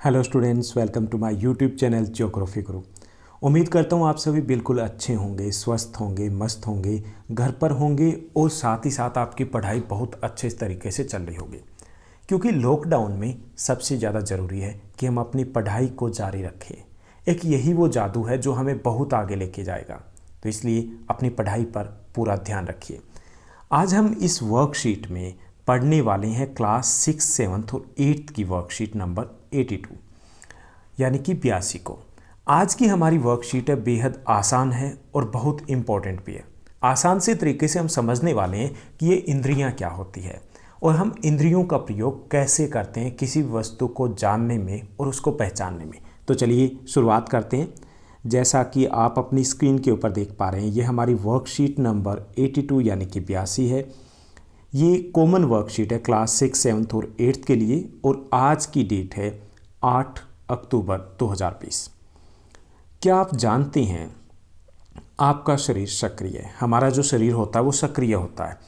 Hello students, welcome to my YouTube channel geography Guru. उम्मीद करता हूँ आप सभी बिल्कुल अच्छे होंगे, स्वस्थ होंगे, मस्त होंगे, घर पर होंगे और साथ ही साथ आपकी पढ़ाई बहुत अच्छे तरीके से चल रही होगी। क्योंकि लॉकडाउन में सबसे ज़्यादा ज़रूरी है कि हम अपनी पढ़ाई को जारी रखें। एक यही वो जादू है जो हमें बहुत आगे लेके जाएगा, तो इसलिए अपनी पढ़ाई पर पूरा ध्यान रखिए। आज हम इस वर्कशीट में पढ़ने वाले हैं क्लास 6, 7 और 8 की वर्कशीट नंबर 82 यानी कि 82 को। आज की हमारी वर्कशीट है बेहद आसान है और बहुत इम्पॉर्टेंट भी है। आसान से तरीके से हम समझने वाले हैं कि ये इंद्रियां क्या होती है और हम इंद्रियों का प्रयोग कैसे करते हैं किसी वस्तु को जानने में और उसको पहचानने में। तो चलिए शुरुआत करते हैं। जैसा कि आप अपनी स्क्रीन के ऊपर देख पा रहे हैं, ये हमारी वर्कशीट नंबर 82 यानी कि 82 है। ये कॉमन वर्कशीट है क्लास 6, 7 और 8 के लिए और आज की डेट है 8 अक्टूबर 2020। क्या आप जानते हैं आपका शरीर सक्रिय है। हमारा जो शरीर होता है वो सक्रिय होता है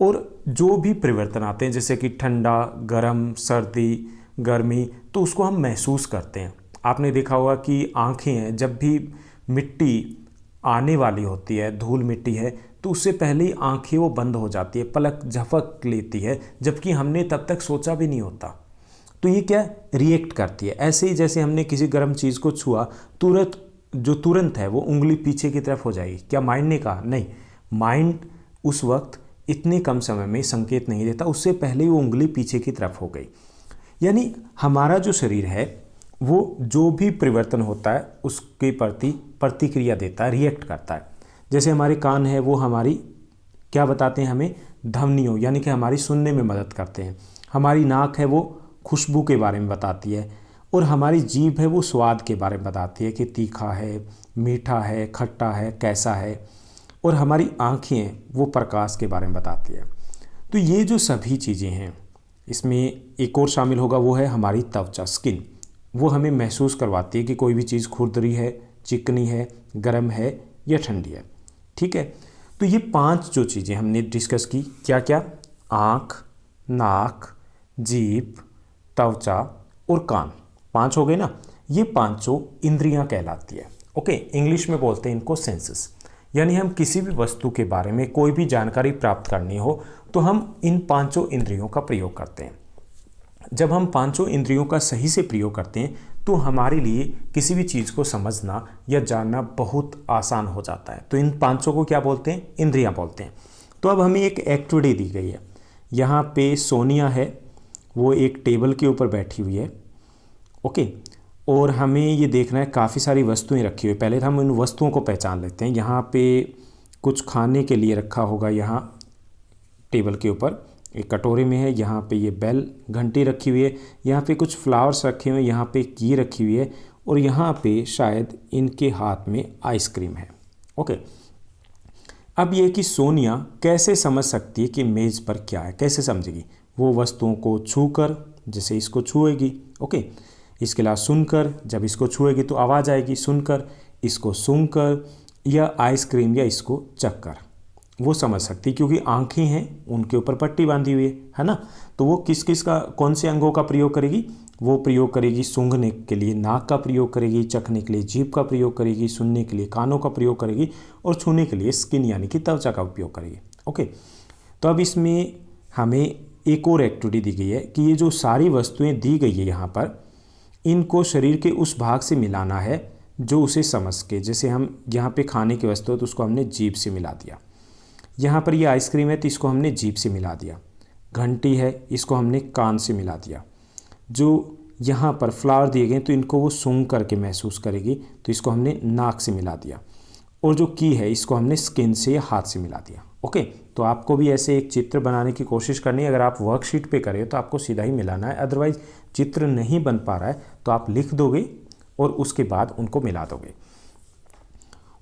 और जो भी परिवर्तन आते हैं जैसे कि ठंडा, गर्म, सर्दी, गर्मी, तो उसको हम महसूस करते हैं। आपने देखा होगा कि आँखें हैं, जब भी मिट्टी आने वाली होती है, धूल मिट्टी है, तो उससे पहले ही आंखें वो बंद हो जाती है, पलक झपक लेती है, जबकि हमने तब तक सोचा भी नहीं होता। तो ये क्या रिएक्ट करती है। ऐसे ही जैसे हमने किसी गर्म चीज़ को छुआ, तुरंत है वो उंगली पीछे की तरफ हो जाएगी। क्या माइंड ने कहा? नहीं, माइंड उस वक्त इतने कम समय में संकेत नहीं देता, उससे पहले ही वो उंगली पीछे की तरफ हो गई। यानी हमारा जो शरीर है वो जो भी परिवर्तन होता है उसके प्रति प्रतिक्रिया देता है, रिएक्ट करता है। जैसे हमारे कान है वो हमारी क्या बताते हैं हमें? ध्वनियों यानी कि हमारी सुनने में मदद करते हैं। हमारी नाक है वो खुशबू के बारे में बताती है और हमारी जीभ है वो स्वाद के बारे में बताती है कि तीखा है, मीठा है, खट्टा है, कैसा है। और हमारी आँखें हैं वो प्रकाश के बारे में बताती है। तो ये जो सभी चीज़ें हैं इसमें एक और शामिल होगा, वो है हमारी त्वचा, स्किन। वो हमें महसूस करवाती है कि कोई भी चीज़ खुरदरी है, चिकनी है, गर्म है या ठंडी है। ठीक है, तो ये 5 जो चीज़ें हमने डिस्कस की, क्या क्या? आँख, नाक, जीभ, त्वचा और कान। 5 हो गए ना। ये 5 इंद्रियां कहलाती है। ओके, इंग्लिश में बोलते हैं इनको सेंसेस। यानी हम किसी भी वस्तु के बारे में कोई भी जानकारी प्राप्त करनी हो तो हम इन 5 इंद्रियों का प्रयोग करते हैं। जब हम 5 इंद्रियों का सही से प्रयोग करते हैं तो हमारे लिए किसी भी चीज़ को समझना या जानना बहुत आसान हो जाता है। तो इन 5 को क्या बोलते हैं? इंद्रियां बोलते हैं। तो अब हमें एक एक्टिविटी दी गई है। यहाँ पे सोनिया है, वो एक टेबल के ऊपर बैठी हुई है। ओके, और हमें ये देखना है काफ़ी सारी वस्तुएं रखी हुई। पहले हम उन वस्तुओं को पहचान लेते हैं। यहाँ पे कुछ खाने के लिए रखा होगा, यहाँ टेबल के ऊपर एक कटोरे में है। यहाँ पे ये बेल घंटी रखी हुई है। यहाँ पे कुछ फ्लावर्स रखे हुए हैं। यहाँ पे की रखी हुई है और यहाँ पे शायद इनके हाथ में आइसक्रीम है। ओके, अब ये कि सोनिया कैसे समझ सकती है कि मेज़ पर क्या है? कैसे समझेगी? वो वस्तुओं को छूकर, जैसे इसको छुएगी। ओके, इसके अलावा सुनकर, जब इसको छुएगी तो आवाज़ आएगी। सुनकर, इसको सूंघकर या आइसक्रीम या इसको चखकर वो समझ सकती है, क्योंकि आंखें हैं उनके ऊपर पट्टी बांधी हुई है ना। तो वो किस किस का, कौन से अंगों का प्रयोग करेगी? वो प्रयोग करेगी सूंघने के लिए नाक का प्रयोग करेगी, चखने के लिए जीभ का प्रयोग करेगी, सुनने के लिए कानों का प्रयोग करेगी और छूने के लिए स्किन यानी कि त्वचा का उपयोग करेगी। ओके, तो अब इसमें हमें एक और एक्टिविटी दी गई है कि ये जो सारी वस्तुएँ दी गई है यहाँ पर, इनको शरीर के उस भाग से मिलाना है जो उसे समझ के। जैसे हम यहाँ पे खाने की वस्तु है तो उसको हमने जीभ से मिला दिया। यहाँ पर ये आइसक्रीम है तो इसको हमने जीभ से मिला दिया। घंटी है, इसको हमने कान से मिला दिया। जो यहाँ पर फ्लावर दिए गए तो इनको वो सूंघ करके महसूस करेगी, तो इसको हमने नाक से मिला दिया। और जो की है इसको हमने स्किन से या हाथ से मिला दिया। ओके, तो आपको भी ऐसे एक चित्र बनाने की कोशिश करनी है। अगर आप वर्कशीट पे करें तो आपको सीधा ही मिलाना है, अदरवाइज चित्र नहीं बन पा रहा है तो आप लिख दोगे और उसके बाद उनको मिला दोगे।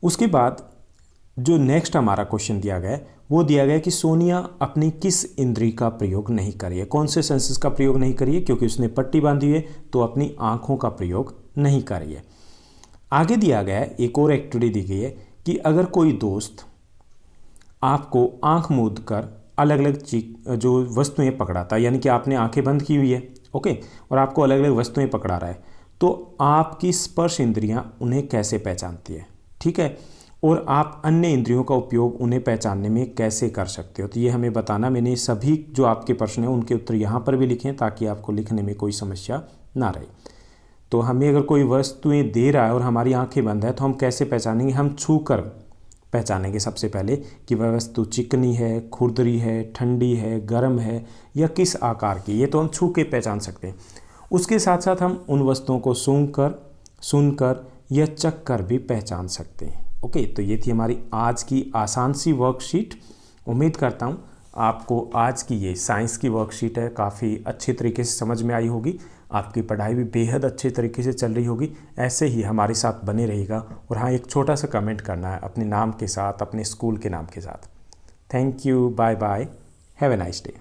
उसके बाद जो नेक्स्ट हमारा क्वेश्चन दिया गया है वो दिया गया है कि सोनिया अपनी किस इंद्री का प्रयोग नहीं करी है? कौन से सेंसेस का प्रयोग नहीं करी है? क्योंकि उसने पट्टी बांधी है तो अपनी आँखों का प्रयोग नहीं करी है। आगे दिया गया है, एक और एक्टिविटी दी गई है कि अगर कोई दोस्त आपको आँख मूंद कर अलग अलग जो वस्तुएं पकड़ाता है, यानी कि आपने आंखें बंद की हुई है, ओके, और आपको अलग अलग वस्तुएं पकड़ा रहा है, तो आपकी स्पर्श इंद्रियां उन्हें कैसे पहचानती है, ठीक है, और आप अन्य इंद्रियों का उपयोग उन्हें पहचानने में कैसे कर सकते हो, तो ये हमें बताना। मैंने सभी जो आपके प्रश्न हैं उनके उत्तर यहाँ पर भी लिखे हैं ताकि आपको लिखने में कोई समस्या ना रहे। तो हमें अगर कोई वस्तुएं दे रहा है और हमारी आंखें बंद है तो हम कैसे पहचानेंगे? हम छू कर पहचानेंगे सबसे पहले कि वह वस्तु चिकनी है, खुरदरी है, ठंडी है, गर्म है या किस आकार की, ये तो हम छू के पहचान सकते हैं। उसके साथ साथ हम उन वस्तुओं को सूंघकर, सुनकर या चख कर भी पहचान सकते हैं। ओके, तो ये थी हमारी आज की आसान सी वर्कशीट। उम्मीद करता हूँ आपको आज की ये साइंस की वर्कशीट है काफ़ी अच्छे तरीके से समझ में आई होगी, आपकी पढ़ाई भी बेहद अच्छे तरीके से चल रही होगी। ऐसे ही हमारे साथ बने रहेगा। और हाँ, एक छोटा सा कमेंट करना है अपने नाम के साथ, अपने स्कूल के नाम के साथ। Thank you, bye bye, have a nice day.